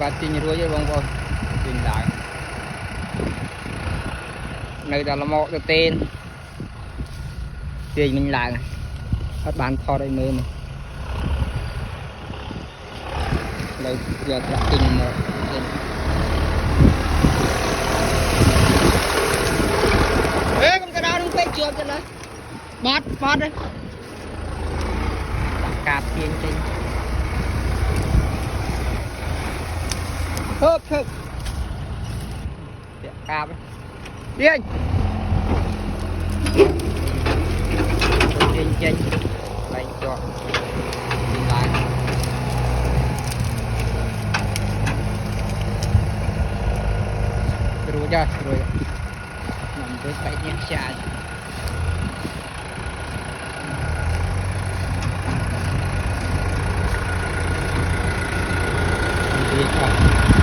Và trình ruồi bông bông trình đại nơi ta là một cái tên tiền mình lại các bạn kho đây mê này đây giờ đã trình một ê con cái đó đừng phải chuột cho nó bót đấy cạp tiền trình hớp cạp điên trên đây cho lại rồi nằm với cái nhạc xa đi